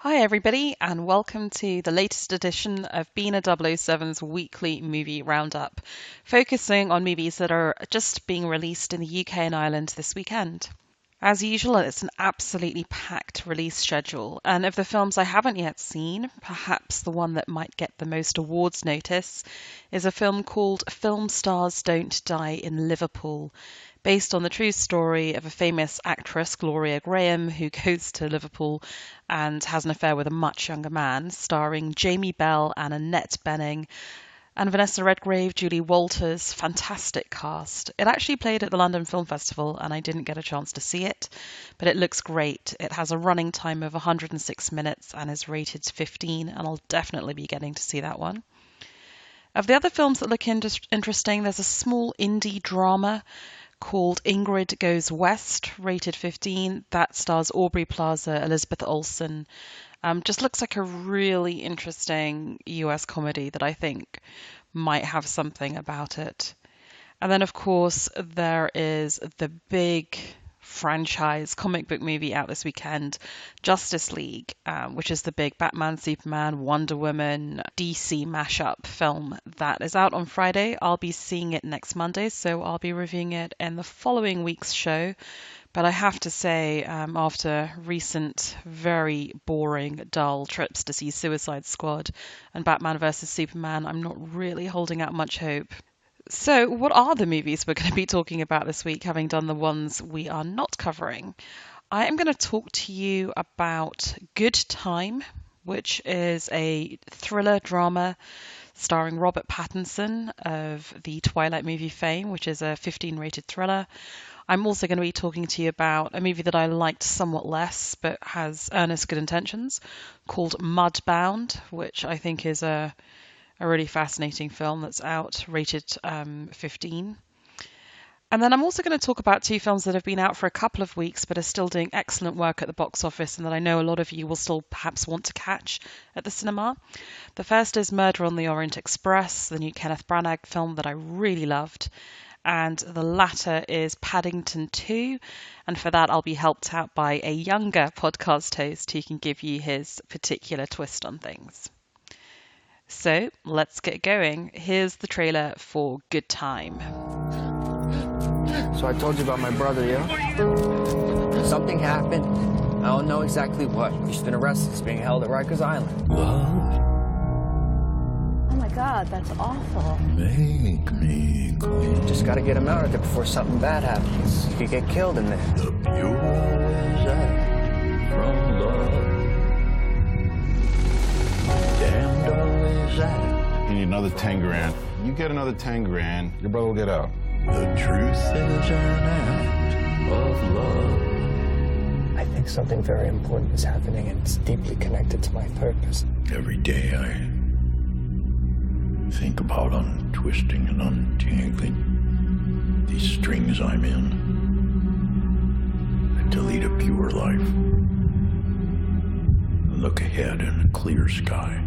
Hi everybody, and welcome to the latest edition of B007's weekly movie roundup, focusing on movies that are just being released in the UK and Ireland this weekend. As usual, it's an absolutely packed release schedule, and of the films I haven't yet seen, perhaps the one that might get the most awards notice is a film called Film Stars Don't Die in Liverpool, based on the true story of a famous actress, Gloria Graham, who goes to Liverpool and has an affair with a much younger man, starring Jamie Bell and Annette Bening and Vanessa Redgrave, Julie Walters. Fantastic cast. It actually played at the London Film Festival and I didn't get a chance to see it, but it looks great. It has a running time of 106 minutes and is rated 15, and I'll definitely be getting to see that one. Of the other films that look interesting, there's a small indie drama called Ingrid Goes West, rated 15. That stars Aubrey Plaza, Elizabeth Olsen. Just looks like a really interesting US comedy that I think might have something about it. And then, of course, there is the big franchise comic book movie out this weekend, Justice League, which is the big Batman, Superman, Wonder Woman, DC mashup film that is out on Friday. I'll be seeing it next Monday, so I'll be reviewing it in the following week's show. But I have to say, after recent very boring, dull trips to see Suicide Squad and Batman vs Superman, I'm not really holding out much hope. So, what are the movies we're going to be talking about this week, having done the ones we are not covering? I am going to talk to you about Good Time, which is a thriller drama starring Robert Pattinson of the Twilight movie fame, which is a 15-rated thriller. I'm also going to be talking to you about a movie that I liked somewhat less, but has earnest good intentions, called Mudbound, which I think is a really fascinating film that's out, rated 15. And then I'm also going to talk about two films that have been out for a couple of weeks but are still doing excellent work at the box office and that I know a lot of you will still perhaps want to catch at the cinema. The first is Murder on the Orient Express, the new Kenneth Branagh film that I really loved. And the latter is Paddington 2. And for that, I'll be helped out by a younger podcast host who can give you his particular twist on things. So let's get going. Here's the trailer for Good Time. So I told you about my brother, yeah? Something happened. I don't know exactly what. He's been arrested. He's being held at Rikers Island. What? Oh my God, that's awful. Make me clean. Just gotta get him out of there before something bad happens. He could get killed in there. The pure result from love. Damned always act. You need another 10 grand. You get another 10 grand, your brother will get out. The truth is an act of love. I think something very important is happening, and it's deeply connected to my purpose. Every day I think about untwisting and untangling these strings I'm in to lead a pure life. Look ahead in a clear sky.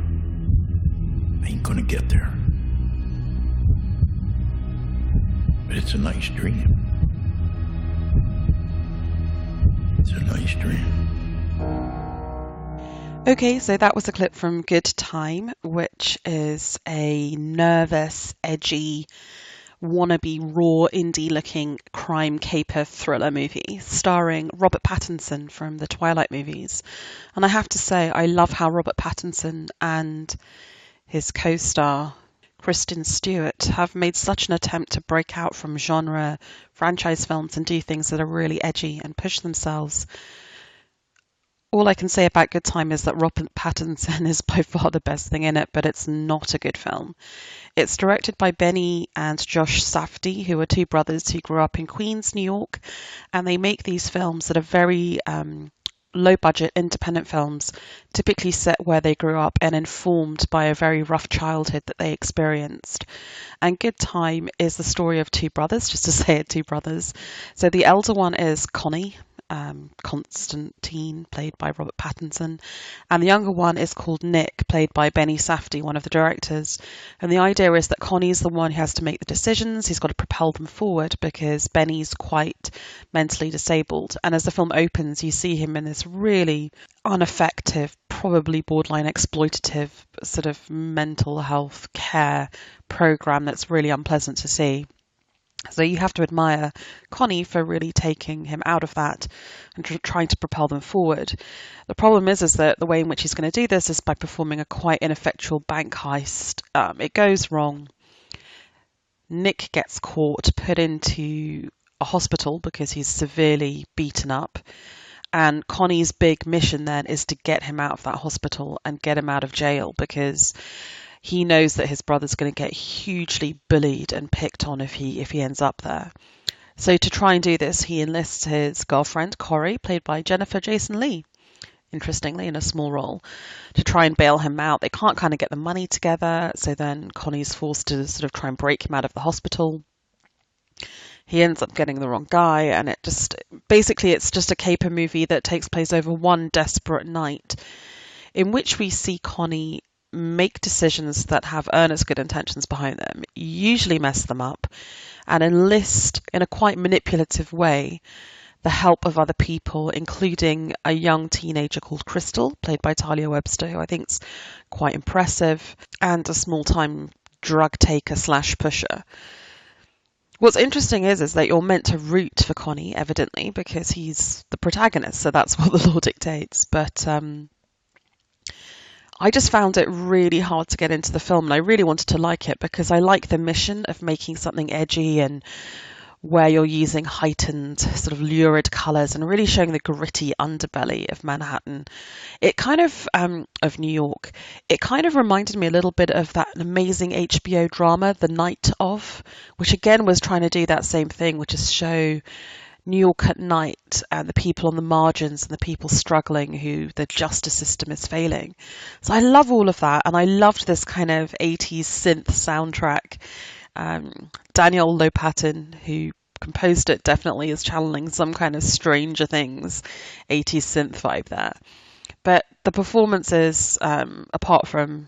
I ain't gonna get there. But it's a nice dream. It's a nice dream. Okay, so that was a clip from Good Time, which is a nervous, edgy, wannabe, raw, indie-looking crime caper thriller movie starring Robert Pattinson from the Twilight movies. And I have to say, I love how Robert Pattinson and his co-star Kristen Stewart have made such an attempt to break out from genre franchise films and do things that are really edgy and push themselves. All I can say about Good Time is that Robert Pattinson is by far the best thing in it, but it's not a good film. It's directed by Benny and Josh Safdie, who are two brothers who grew up in Queens, New York, and they make these films that are very low-budget independent films, typically set where they grew up and informed by a very rough childhood that they experienced. And Good Time is the story of two brothers, just to say it, two brothers. So the elder one is Connie, Constantine, played by Robert Pattinson, and the younger one is called Nick, played by Benny Safdie, one of the directors. And the idea is that Connie's the one who has to make the decisions. He's got to propel them forward because Benny's quite mentally disabled. And as the film opens, you see him in this really ineffective, probably borderline exploitative sort of mental health care program that's really unpleasant to see. So you have to admire Connie for really taking him out of that and trying to propel them forward. The problem is that the way in which he's going to do this is by performing a quite ineffectual bank heist. It goes wrong. Nick gets caught, put into a hospital because he's severely beaten up. And Connie's big mission then is to get him out of that hospital and get him out of jail because he knows that his brother's going to get hugely bullied and picked on if he ends up there. So to try and do this, he enlists his girlfriend, Corrie, played by Jennifer Jason Leigh, interestingly, in a small role, to try and bail him out. They can't kind of get the money together, so then Connie's forced to sort of try and break him out of the hospital. He ends up getting the wrong guy, and it's just a caper movie that takes place over one desperate night in which we see Connie make decisions that have earnest good intentions behind them, usually mess them up, and enlist in a quite manipulative way the help of other people, including a young teenager called Crystal, played by Talia Webster, who I think is quite impressive, and a small-time drug taker / pusher. What's interesting is that you're meant to root for Connie, evidently, because he's the protagonist, so that's what the law dictates. But I just found it really hard to get into the film, and I really wanted to like it because I like the mission of making something edgy and where you're using heightened sort of lurid colours and really showing the gritty underbelly of Manhattan. It kind of New York. It kind of reminded me a little bit of that amazing HBO drama, The Night Of, which again was trying to do that same thing, which is show New York at night and the people on the margins and the people struggling who the justice system is failing. So I love all of that, and I loved this kind of 80s synth soundtrack. Daniel Lopatin, who composed it, definitely is channeling some kind of Stranger Things 80s synth vibe there. But the performances, apart from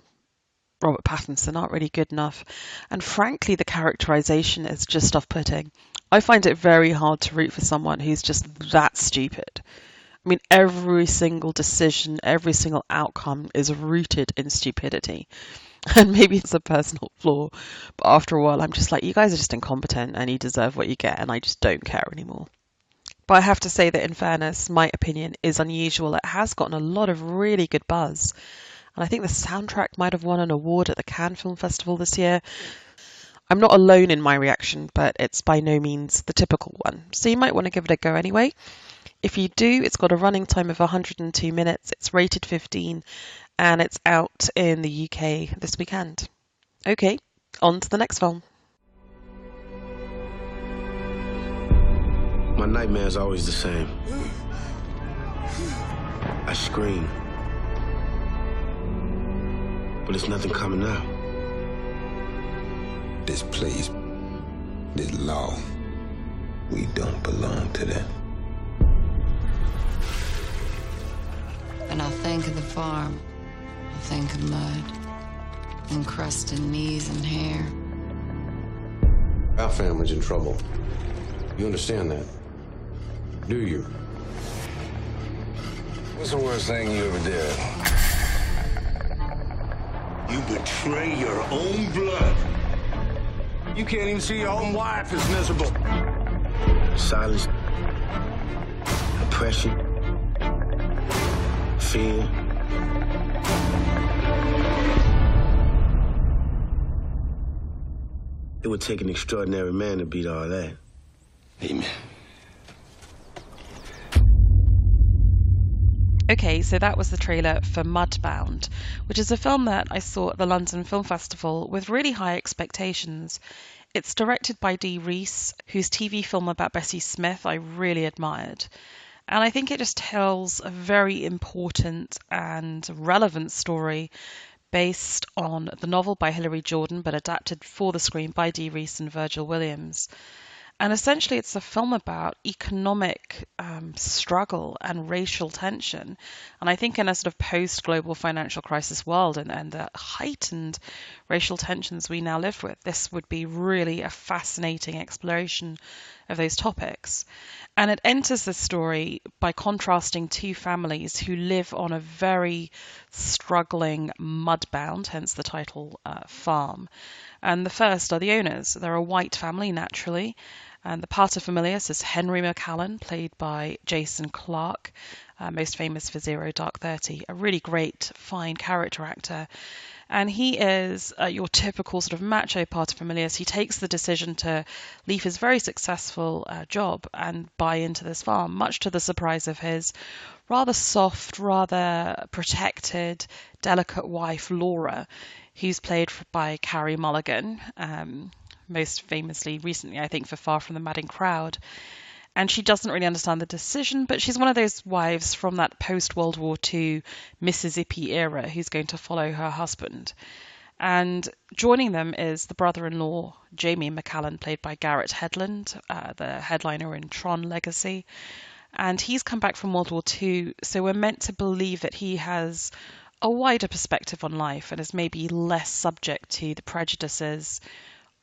Robert Pattinson, aren't really good enough. And frankly, the characterization is just off-putting. I find it very hard to root for someone who's just that stupid. I mean, every single decision, every single outcome is rooted in stupidity. And maybe it's a personal flaw, but after a while I'm just like, you guys are just incompetent and you deserve what you get, and I just don't care anymore. But I have to say that in fairness, my opinion is unusual. It has gotten a lot of really good buzz. And I think the soundtrack might have won an award at the Cannes Film Festival this year. I'm not alone in my reaction, but it's by no means the typical one. So you might want to give it a go anyway. If you do, it's got a running time of 102 minutes. It's rated 15. And it's out in the UK this weekend. Okay, on to the next film. My nightmare's always the same. I scream, but it's nothing coming out. This place, this law, we don't belong to that. And I think of the farm. I think of mud, encrusted knees and hair. Our family's in trouble. You understand that? Do you? What's the worst thing you ever did? You betray your own blood. You can't even see your own wife is miserable. Silence, oppression, fear. It would take an extraordinary man to beat all that. Amen. Okay, so that was the trailer for Mudbound, which is a film that I saw at the London Film Festival with really high expectations. It's directed by Dee Rees, whose TV film about Bessie Smith I really admired. And I think it just tells a very important and relevant story based on the novel by Hilary Jordan, but adapted for the screen by Dee Rees and Virgil Williams. And essentially, it's a film about economic struggle and racial tension. And I think in a sort of post-global financial crisis world and the heightened racial tensions we now live with, this would be really a fascinating exploration of those topics. And it enters the story by contrasting two families who live on a very struggling Mudbound, hence the title, farm. And the first are the owners. They're a white family, naturally. And the paterfamilias is Henry McCallan, played by Jason Clarke, most famous for Zero Dark 30, a really great, fine character actor. And he is your typical sort of macho paterfamilias. He takes the decision to leave his very successful job and buy into this farm, much to the surprise of his rather soft, rather protected, delicate wife, Laura, who's played by Carey Mulligan, most famously recently, I think, for Far From the Madding Crowd. And she doesn't really understand the decision, but she's one of those wives from that post-World War II Mississippi era who's going to follow her husband. And joining them is the brother-in-law, Jamie McCallan, played by Garrett Hedlund, the headliner in Tron Legacy. And he's come back from World War II, so we're meant to believe that he has a wider perspective on life and is maybe less subject to the prejudices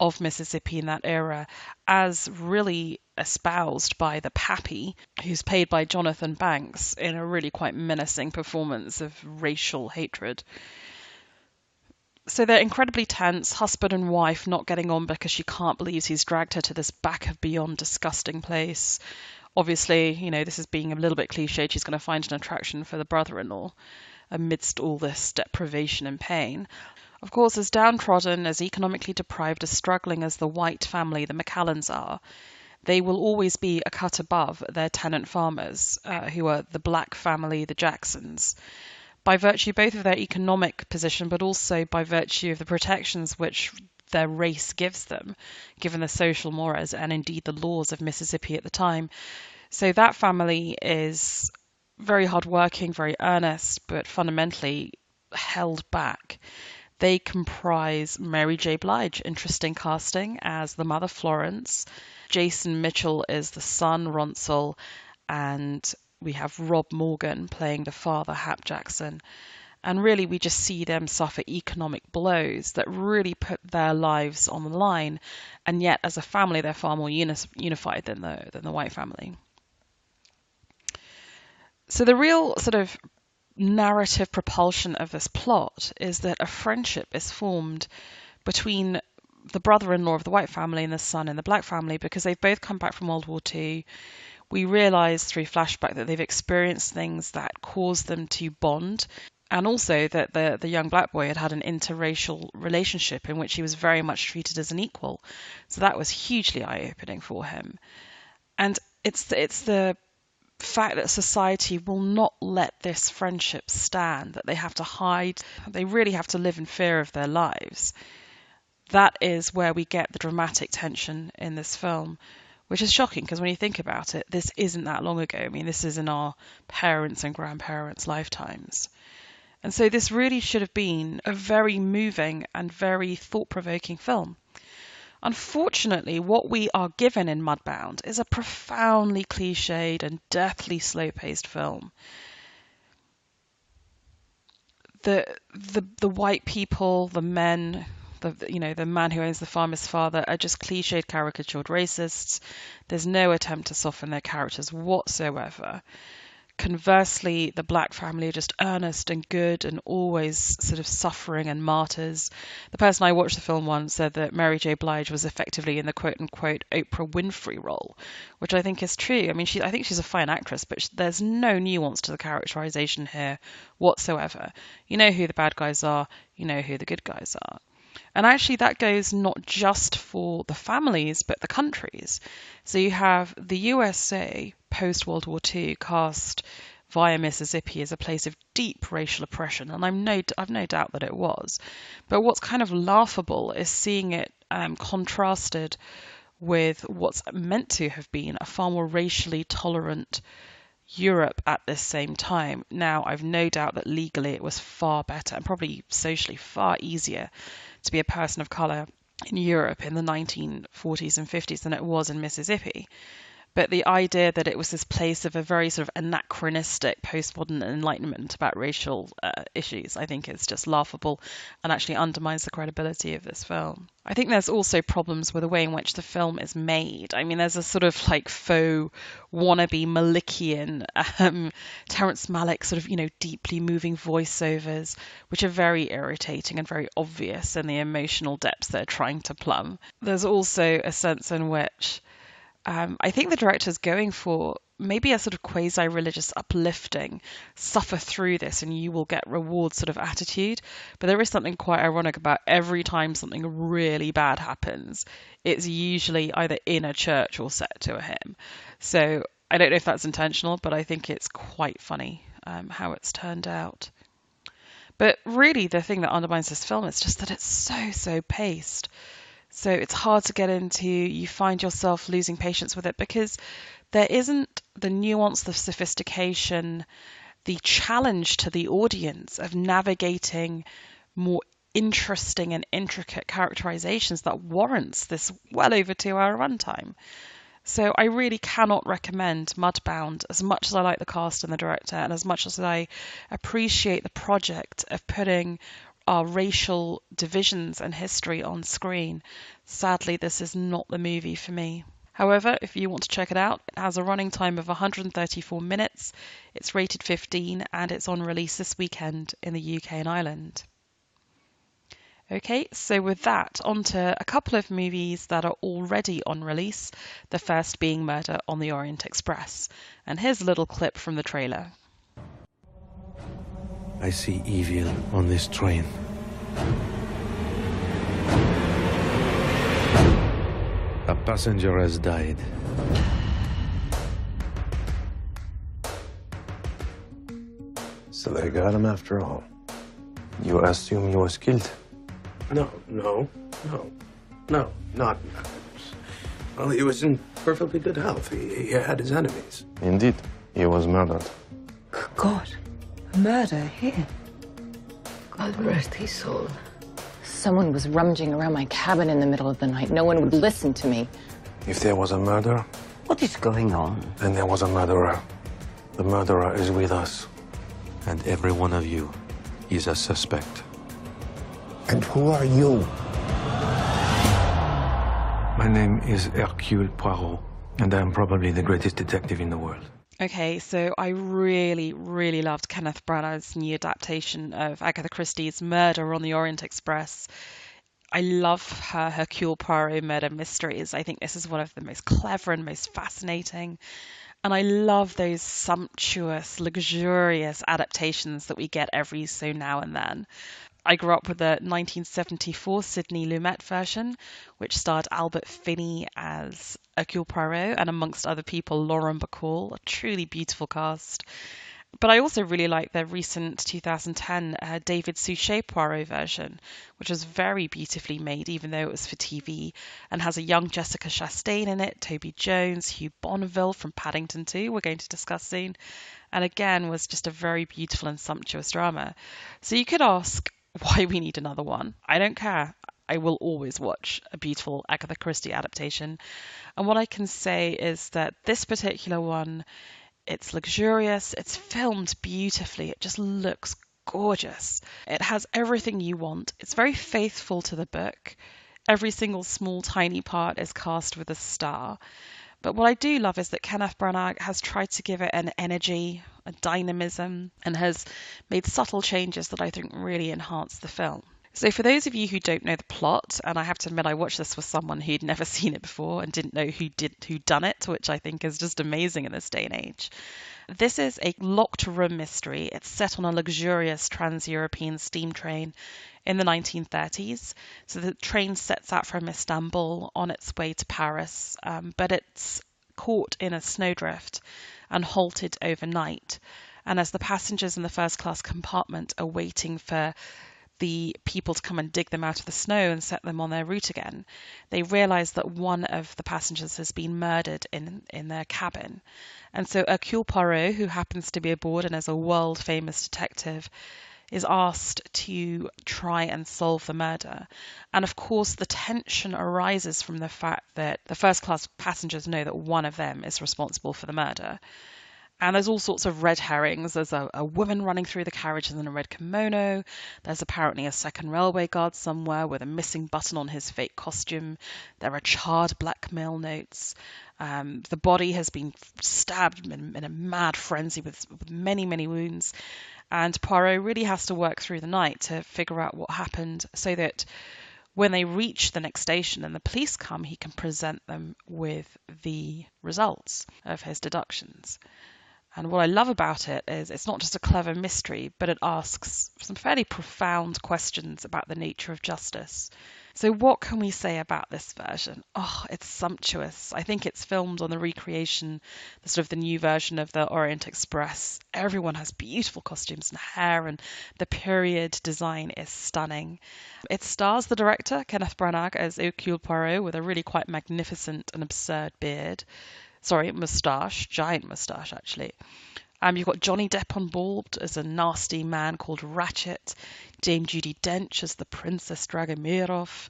of Mississippi in that era, as really espoused by the Pappy, who's played by Jonathan Banks in a really quite menacing performance of racial hatred. So they're incredibly tense, husband and wife not getting on because she can't believe he's dragged her to this back of beyond disgusting place. Obviously, this is being a little bit cliched, she's going to find an attraction for the brother-in-law amidst all this deprivation and pain. Of course, as downtrodden, as economically deprived, as struggling as the white family, the McCallans are, they will always be a cut above their tenant farmers, who are the black family, the Jacksons, by virtue both of their economic position, but also by virtue of the protections which their race gives them, given the social mores and indeed the laws of Mississippi at the time. So that family is very hardworking, very earnest, but fundamentally held back. They comprise Mary J. Blige, interesting casting, as the mother Florence. Jason Mitchell is the son Ronsel, and we have Rob Morgan playing the father Hap Jackson. And really we just see them suffer economic blows that really put their lives on the line, and yet as a family they're far more unified than the white family. So the real sort of narrative propulsion of this plot is that a friendship is formed between the brother-in-law of the white family and the son in the black family, because they've both come back from World War II. We realise through flashback that they've experienced things that caused them to bond, and also that the young black boy had an interracial relationship in which he was very much treated as an equal. So that was hugely eye-opening for him. And it's the fact that society will not let this friendship stand, that they have to hide, they really have to live in fear of their lives. That is where we get the dramatic tension in this film, which is shocking because when you think about it, this isn't that long ago. I mean, this is in our parents' and grandparents' lifetimes. And so this really should have been a very moving and very thought-provoking film. Unfortunately, what we are given in Mudbound is a profoundly cliched and deathly slow-paced film. The white people, the men, the man who owns the farm, his father, are just cliched, caricatured racists. There's no attempt to soften their characters whatsoever. Conversely, the black family are just earnest and good and always sort of suffering and martyrs. The person I watched the film once said that Mary J. Blige was effectively in the quote-unquote Oprah Winfrey role, which I think is true. I mean, I think she's a fine actress, but there's no nuance to the characterization here whatsoever. You know who the bad guys are, you know who the good guys are. And actually that goes not just for the families, but the countries. So you have the USA post-World War II cast via Mississippi as a place of deep racial oppression, and I've no doubt that it was. But what's kind of laughable is seeing it contrasted with what's meant to have been a far more racially tolerant Europe at this same time. Now, I've no doubt that legally it was far better and probably socially far easier to be a person of colour in Europe in the 1940s and 50s than it was in Mississippi. But the idea that it was this place of a very sort of anachronistic postmodern enlightenment about racial issues, I think is just laughable and actually undermines the credibility of this film. I think there's also problems with the way in which the film is made. I mean, there's a sort of like faux wannabe Malickian, Terrence Malick sort of, deeply moving voiceovers, which are very irritating and very obvious in the emotional depths they're trying to plumb. There's also a sense in which I think the director's going for maybe a sort of quasi-religious uplifting, suffer through this and you will get rewards sort of attitude. But there is something quite ironic about every time something really bad happens, it's usually either in a church or set to a hymn. So I don't know if that's intentional, but I think it's quite funny how it's turned out. But really the thing that undermines this film is just that it's so paced. So it's hard to get into. You find yourself losing patience with it because there isn't the nuance, the sophistication, the challenge to the audience of navigating more interesting and intricate characterizations that warrants this well over 2-hour runtime. So I really cannot recommend Mudbound, as much as I like the cast and the director and as much as I appreciate the project of putting our racial divisions and history on screen. Sadly, this is not the movie for me. However, if you want to check it out, it has a running time of 134 minutes, it's rated 15, and it's on release this weekend in the UK and Ireland. Okay, so with that, on to a couple of movies that are already on release, the first being Murder on the Orient Express. And here's a little clip from the trailer. I see evil on this train. A passenger has died. So they got him after all. You assume he was killed? No, not. Well, he was in perfectly good health. He had his enemies. Indeed, he was murdered. Good God. Murder here. God rest his soul. Someone was rummaging around my cabin in the middle of the night. No one would listen to me. If there was a murder, What is going on? then there was a murderer. The murderer is with us. And every one of you is a suspect. And who are you? My name is Hercule Poirot, and I'm probably the greatest detective in the world. Okay, so I really loved Kenneth Branagh's new adaptation of Agatha Christie's Murder on the Orient Express. I love her Hercule Poirot murder mysteries. I think this is one of the most clever and most fascinating. And I love those sumptuous, luxurious adaptations that we get every so now and then. I grew up with the 1974 Sidney Lumet version, which starred Albert Finney as Hercule Poirot and amongst other people Lauren Bacall, a truly beautiful cast. But I also really like the recent 2010 David Suchet Poirot version, which was very beautifully made, even though it was for TV, and has a young Jessica Chastain in it, Toby Jones, Hugh Bonneville from Paddington 2, we're going to discuss soon, and again was just a very beautiful and sumptuous drama. So you could ask why we need another one. I don't care. I will always watch a beautiful Agatha Christie adaptation. And what I can say is that this particular one, it's luxurious, it's filmed beautifully, it just looks gorgeous. It has everything you want. It's very faithful to the book. Every single small tiny part is cast with a star. But what I do love is that Kenneth Branagh has tried to give it an energy, a dynamism, and has made subtle changes that I think really enhance the film. So for those of you who don't know the plot, and I have to admit I watched this with someone who'd never seen it before and didn't know who'd done it, which I think is just amazing in this day and age. This is a locked room mystery. It's set on a luxurious trans-European steam train in the 1930s. So the train sets out from Istanbul on its way to Paris, but it's caught in a snowdrift and halted overnight. And as the passengers in the first class compartment are waiting for the people to come and dig them out of the snow and set them on their route again, they realise that one of the passengers has been murdered in their cabin. And so Hercule Poirot, who happens to be aboard and is a world-famous detective, is asked to try and solve the murder. And of course, the tension arises from the fact that the first class passengers know that one of them is responsible for the murder. And there's all sorts of red herrings. There's a woman running through the carriage in a red kimono. There's apparently a second railway guard somewhere with a missing button on his fake costume. There are charred blackmail notes. The body has been stabbed in a mad frenzy with many, many wounds. And Poirot really has to work through the night to figure out what happened so that when they reach the next station and the police come, he can present them with the results of his deductions. And what I love about it is it's not just a clever mystery, but it asks some fairly profound questions about the nature of justice. So what can we say about this version? Oh, it's sumptuous. I think it's filmed on the recreation, the sort of the new version of the Orient Express. Everyone has beautiful costumes and hair, and the period design is stunning. It stars the director, Kenneth Branagh, as Hercule Poirot with a really quite magnificent and absurd beard. Sorry, moustache, giant moustache actually. You've got Johnny Depp on board as a nasty man called Ratchet, Dame Judi Dench as the Princess Dragomirov,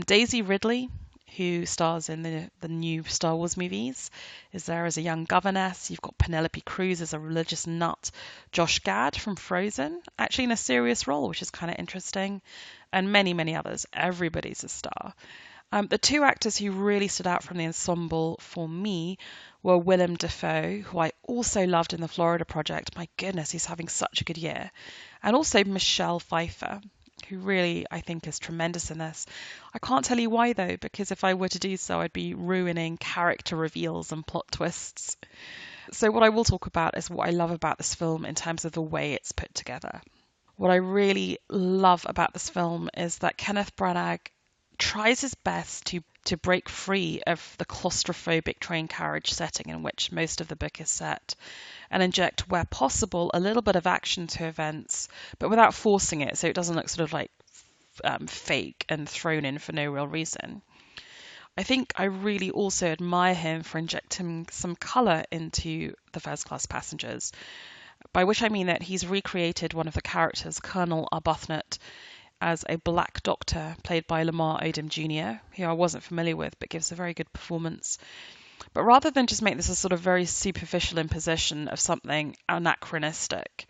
Daisy Ridley, who stars in the new Star Wars movies, is there as a young governess. You've got Penelope Cruz as a religious nut, Josh Gad from Frozen, actually in a serious role, which is kind of interesting, and many, many others. Everybody's a star. The two actors who really stood out from the ensemble for me were Willem Dafoe, who I also loved in the Florida Project. My goodness, he's having such a good year. And also Michelle Pfeiffer, who really, I think, is tremendous in this. I can't tell you why, though, because if I were to do so, I'd be ruining character reveals and plot twists. So what I will talk about is what I love about this film in terms of the way it's put together. What I really love about this film is that Kenneth Branagh tries his best to break free of the claustrophobic train carriage setting in which most of the book is set and inject, where possible, a little bit of action to events, but without forcing it so it doesn't look sort of like fake and thrown in for no real reason. I think I really also admire him for injecting some colour into the first class passengers, by which I mean that he's recreated one of the characters, Colonel Arbuthnot, as a black doctor played by Lamar Odom Jr., who I wasn't familiar with but gives a very good performance. But rather than just make this a sort of very superficial imposition of something anachronistic,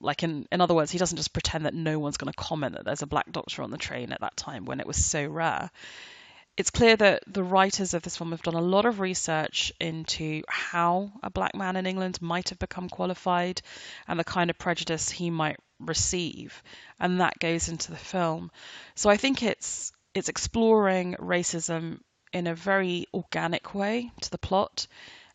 like in other words, he doesn't just pretend that no one's going to comment that there's a black doctor on the train at that time when it was so rare. It's clear that the writers of this film have done a lot of research into how a black man in England might have become qualified and the kind of prejudice he might receive, and that goes into the film. So I think it's exploring racism in a very organic way to the plot,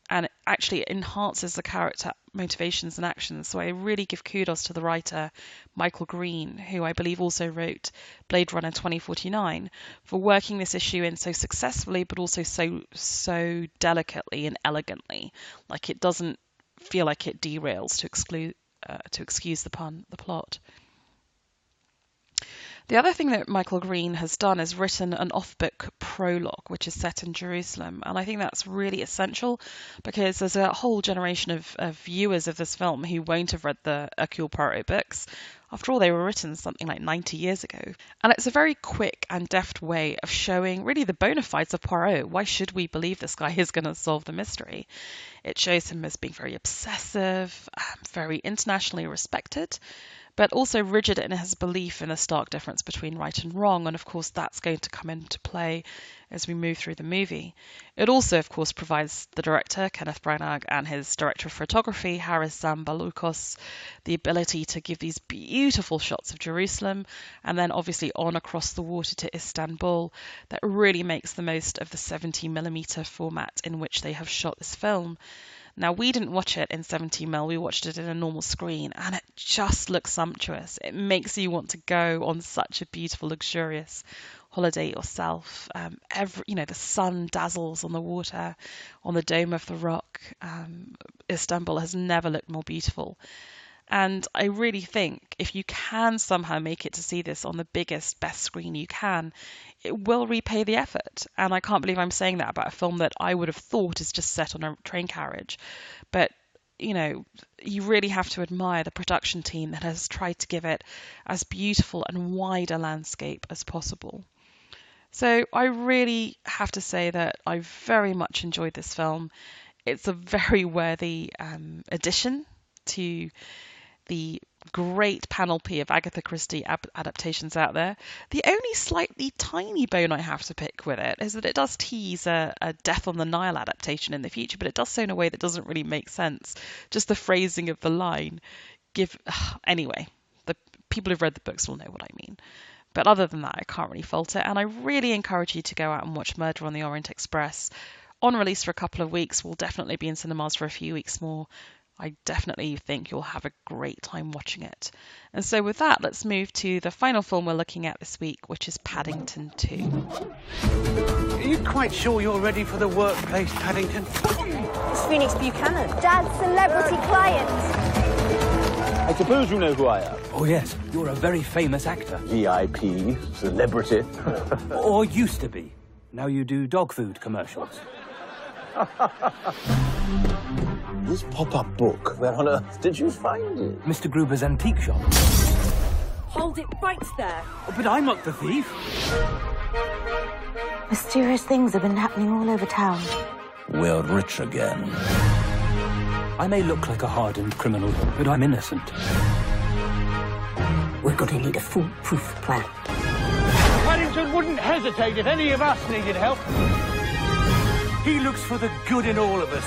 and it actually enhances the character motivations and actions. So I really give kudos to the writer Michael Green, who I believe also wrote Blade Runner 2049, for working this issue in so successfully but also so delicately and elegantly. Like, it doesn't feel like it derails to excuse the pun, the plot. The other thing that Michael Green has done is written an off-book prologue, which is set in Jerusalem. And I think that's really essential because there's a whole generation of viewers of this film who won't have read the Hercule Poirot books. After all, they were written something like 90 years ago. And it's a very quick and deft way of showing really the bona fides of Poirot. Why should we believe this guy is going to solve the mystery? It shows him as being very obsessive, very internationally respected, but also rigid in his belief in the stark difference between right and wrong. And of course, that's going to come into play as we move through the movie. It also, of course, provides the director, Kenneth Branagh, and his director of photography, Haris Zambalukos, the ability to give these beautiful shots of Jerusalem, and then obviously on across the water to Istanbul, that really makes the most of the 70mm format in which they have shot this film. Now, we didn't watch it in 70mm, we watched it in a normal screen, and it just looks sumptuous. It makes you want to go on such a beautiful, luxurious holiday yourself. The sun dazzles on the water, on the dome of the rock. Istanbul has never looked more beautiful. And I really think if you can somehow make it to see this on the biggest, best screen you can, it will repay the effort. And I can't believe I'm saying that about a film that I would have thought is just set on a train carriage. But you know, you really have to admire the production team that has tried to give it as beautiful and wide a landscape as possible. So I really have to say that I very much enjoyed this film. It's a very worthy addition to the great panoply of Agatha Christie adaptations out there. The only slightly tiny bone I have to pick with it is that it does tease a Death on the Nile adaptation in the future, but it does so in a way that doesn't really make sense. Just the phrasing of the line. Anyway, the people who've read the books will know what I mean. But other than that, I can't really fault it. And I really encourage you to go out and watch Murder on the Orient Express. On release for a couple of weeks, will definitely be in cinemas for a few weeks more. I definitely think you'll have a great time watching it. And so with that, let's move to the final film we're looking at this week, which is Paddington 2. Are you quite sure you're ready for the workplace, Paddington? It's Phoenix Buchanan, Dad's celebrity client. I suppose you know who I am. Oh, yes. You're a very famous actor. VIP, celebrity. Or used to be. Now you do dog food commercials. This pop-up book, where on earth did you find it? Mr. Gruber's antique shop. Hold it right there. Oh, but I'm not the thief. Mysterious things have been happening all over town. We're rich again. I may look like a hardened criminal, but I'm innocent. We're going to need a foolproof plan. Paddington wouldn't hesitate if any of us needed help. He looks for the good in all of us.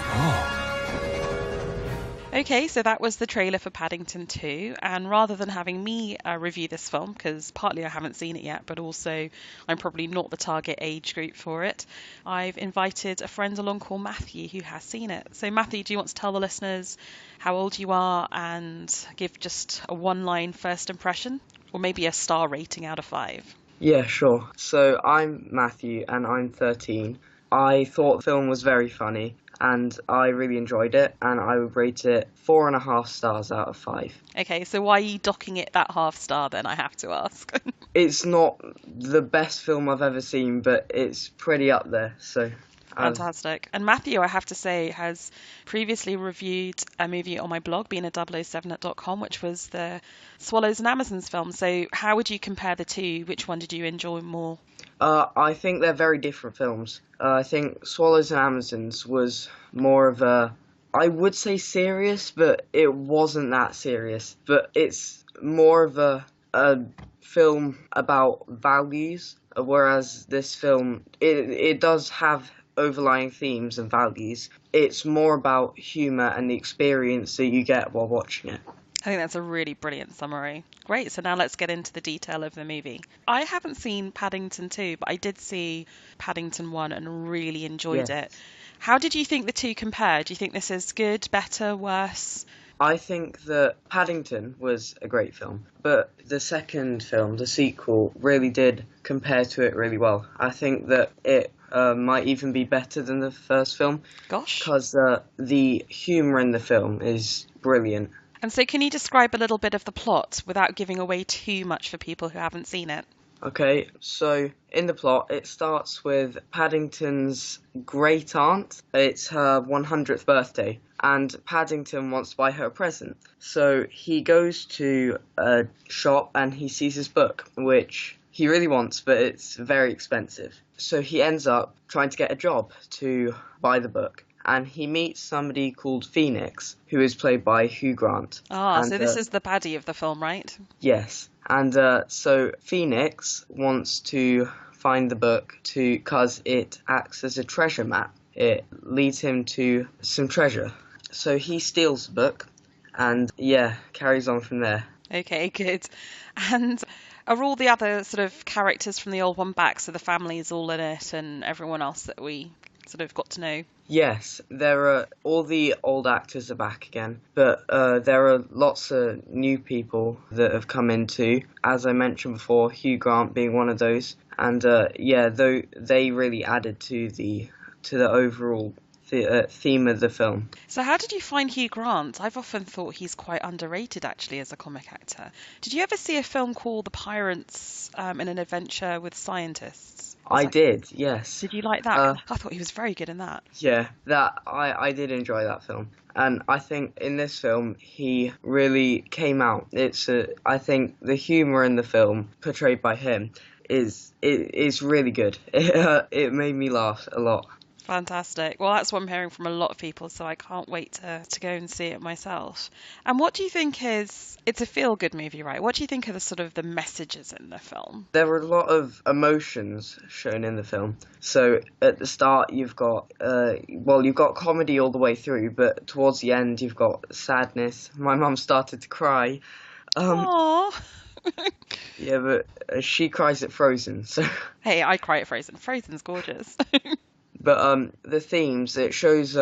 Okay, so that was the trailer for Paddington 2, and rather than having me review this film, because partly I haven't seen it yet, but also I'm probably not the target age group for it, I've invited a friend along called Matthew who has seen it. So Matthew, do you want to tell the listeners how old you are and give just a one-line first impression, or maybe a star rating out of 5? Yeah, sure. So I'm Matthew and I'm 13. I thought the film was very funny and I really enjoyed it, and I would rate it 4.5 stars out of 5. Okay, so why are you docking it that half star then, I have to ask? It's not the best film I've ever seen, but it's pretty up there, so... Fantastic. And Matthew, I have to say, has previously reviewed a movie on my blog, B007.com, which was the Swallows and Amazons film. So how would you compare the two? Which one did you enjoy more? I think they're very different films. I think Swallows and Amazons was more of a, I would say serious, but it wasn't that serious. But it's more of a film about values, whereas this film, it does have overlying themes and values. It's more about humour and the experience that you get while watching it. I think that's a really brilliant summary. Great, so now let's get into the detail of the movie. I haven't seen Paddington 2, but I did see Paddington 1 and really enjoyed it. How did you think the two compare? Do you think this is good, better, worse? I think that Paddington was a great film, but the second film, the sequel, really did compare to it really well. I think that it might even be better than the first film. Gosh. Because the humour in the film is brilliant. And so can you describe a little bit of the plot without giving away too much for people who haven't seen it? Okay, so in the plot, it starts with Paddington's great aunt. It's her 100th birthday, and Paddington wants to buy her a present. So he goes to a shop and he sees his book, which he really wants, but it's very expensive. So he ends up trying to get a job to buy the book. And he meets somebody called Phoenix, who is played by Hugh Grant. So this is the baddie of the film, right? Yes. And so Phoenix wants to find the book because it acts as a treasure map. It leads him to some treasure. So he steals the book and, carries on from there. Okay, good. And are all the other sort of characters from the old one back? So the family is all in it and everyone else that we sort of got to know? Yes, there are all the old actors are back again, but there are lots of new people that have come in too. As I mentioned before, Hugh Grant being one of those, and though they really added to the overall theme of the film. So how did you find Hugh Grant? I've often thought he's quite underrated actually as a comic actor. Did you ever see a film called The Pirates in an Adventure with Scientists? I did, yes. Did you like that? I thought he was very good in that. Yeah, I did enjoy that film. And I think in this film, he really came out. I think the humour in the film, portrayed by him, is really good. It made me laugh a lot. Fantastic. Well, that's what I'm hearing from a lot of people, so I can't wait to go and see it myself. And what do you think it's a feel-good movie, right? What do you think are the sort of the messages in the film? There are a lot of emotions shown in the film. So at the start, you've got comedy all the way through, but towards the end, you've got sadness. My mum started to cry. Aww. Yeah, but she cries at Frozen, so... Hey, I cry at Frozen. Frozen's gorgeous. But the themes, it shows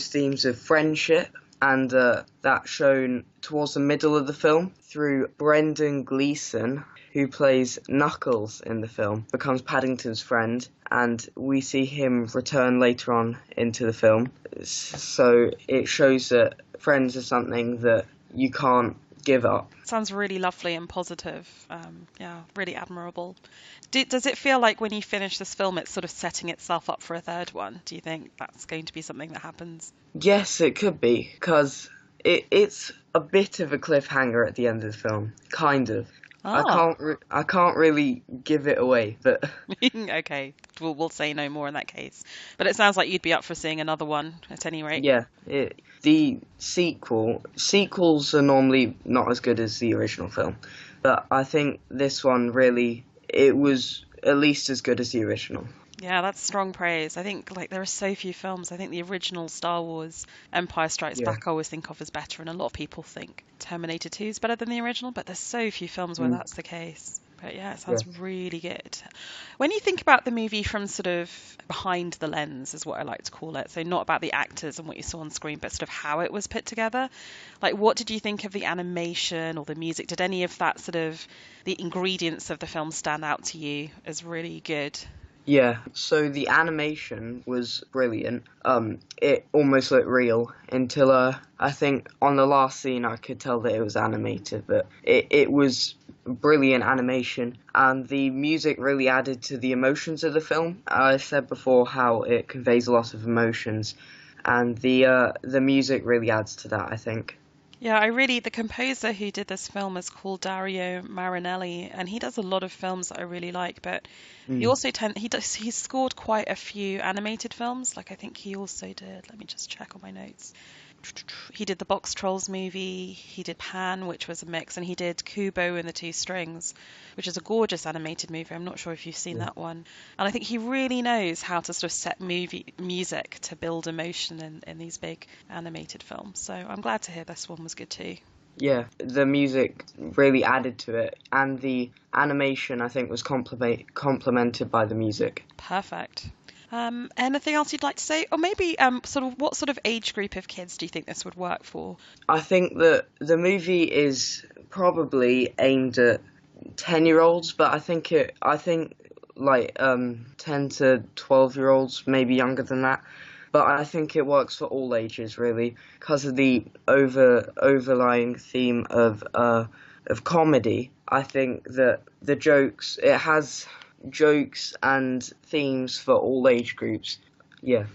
themes of friendship, and that's shown towards the middle of the film through Brendan Gleeson, who plays Knuckles in the film, becomes Paddington's friend, and we see him return later on into the film. So it shows that friends are something that you can't give up. Sounds really lovely and positive. Yeah, really admirable. Does it feel like when you finish this film, it's sort of setting itself up for a third one? Do you think that's going to be something that happens? Yes, it could be, because it's a bit of a cliffhanger at the end of the film, kind of. Oh. I can't really give it away, but okay, we'll say no more in that case. But it sounds like you'd be up for seeing another one at any rate. Yeah, the sequels are normally not as good as the original film, but I think this one really, it was at least as good as the original. Yeah, that's strong praise. I think there are so few films. I think the original Star Wars Empire Strikes Back I always think of as better, and a lot of people think Terminator 2 is better than the original, but there's so few films where that's the case. But yeah, it sounds really good. When you think about the movie from sort of behind the lens, is what I like to call it, so not about the actors and what you saw on screen, but sort of how it was put together, what did you think of the animation or the music? Did any of that sort of, the ingredients of the film stand out to you as really good? Yeah, so the animation was brilliant. It almost looked real until I think on the last scene I could tell that it was animated, but it was brilliant animation, and the music really added to the emotions of the film. I said before how it conveys a lot of emotions, and the music really adds to that, I think. Yeah, the composer who did this film is called Dario Marinelli, and he does a lot of films that I really like, but he also he's scored quite a few animated films. I think he also did, let me just check on my notes. He did the Box Trolls movie, he did Pan, which was a mix, and he did Kubo and the Two Strings, which is a gorgeous animated movie. I'm not sure if you've seen that one. And I think he really knows how to sort of set music to build emotion in these big animated films. So I'm glad to hear this one was good too. Yeah, the music really added to it, and the animation, I think, was complemented by the music. Perfect. Anything else you'd like to say? Or maybe what sort of age group of kids do you think this would work for? I think that the movie is probably aimed at 10-year-olds, but I think 10 to 12-year-olds, maybe younger than that. But I think it works for all ages, really, because of the overlying theme of comedy. I think that it has jokes and themes for all age groups. Yeah.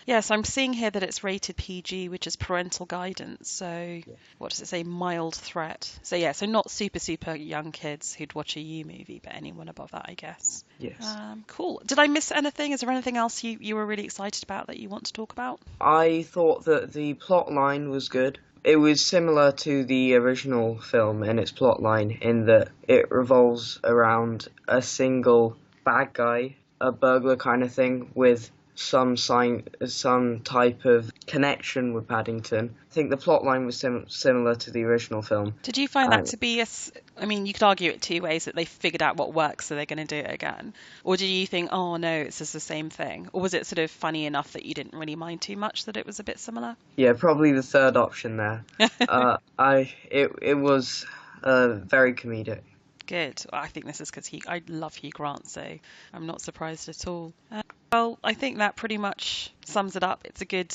Yes, I'm seeing here that it's rated PG, which is parental guidance. So what does it say? Mild threat. So so not super, super young kids who'd watch a U movie, but anyone above that, I guess. Yes. Cool. Did I miss anything? Is there anything else you were really excited about that you want to talk about? I thought that the plot line was good. It was similar to the original film in its plot line, in that it revolves around a single bad guy, a burglar kind of thing, with some type of connection with Paddington. I think the plot line was similar to the original film. Did you find that to be you could argue it two ways, that they figured out what works so they're going to do it again, or did you think, oh no, it's just the same thing, or was it sort of funny enough that you didn't really mind too much that it was a bit similar? Yeah, probably the third option there. It was very comedic. Good. I think this is because I love Hugh Grant, so I'm not surprised at all. Well, I think that pretty much sums it up. It's good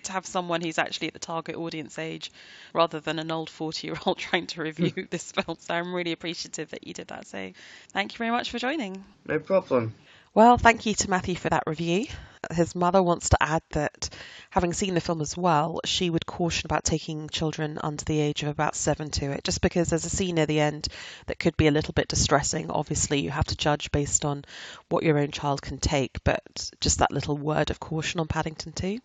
to have someone who's actually at the target audience age rather than an old 40-year-old trying to review this film. So I'm really appreciative that you did that. So thank you very much for joining. No problem. Well, thank you to Matthew for that review. His mother wants to add that, having seen the film as well, she would caution about taking children under the age of about 7 to it, just because there's a scene near the end that could be a little bit distressing. Obviously, you have to judge based on what your own child can take, but just that little word of caution on Paddington 2.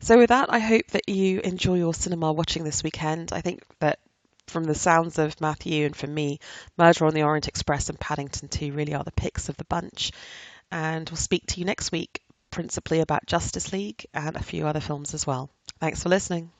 So with that, I hope that you enjoy your cinema watching this weekend. I think that from the sounds of Matthew and from me, Murder on the Orient Express and Paddington 2 really are the picks of the bunch. And we'll speak to you next week, principally about Justice League and a few other films as well. Thanks for listening.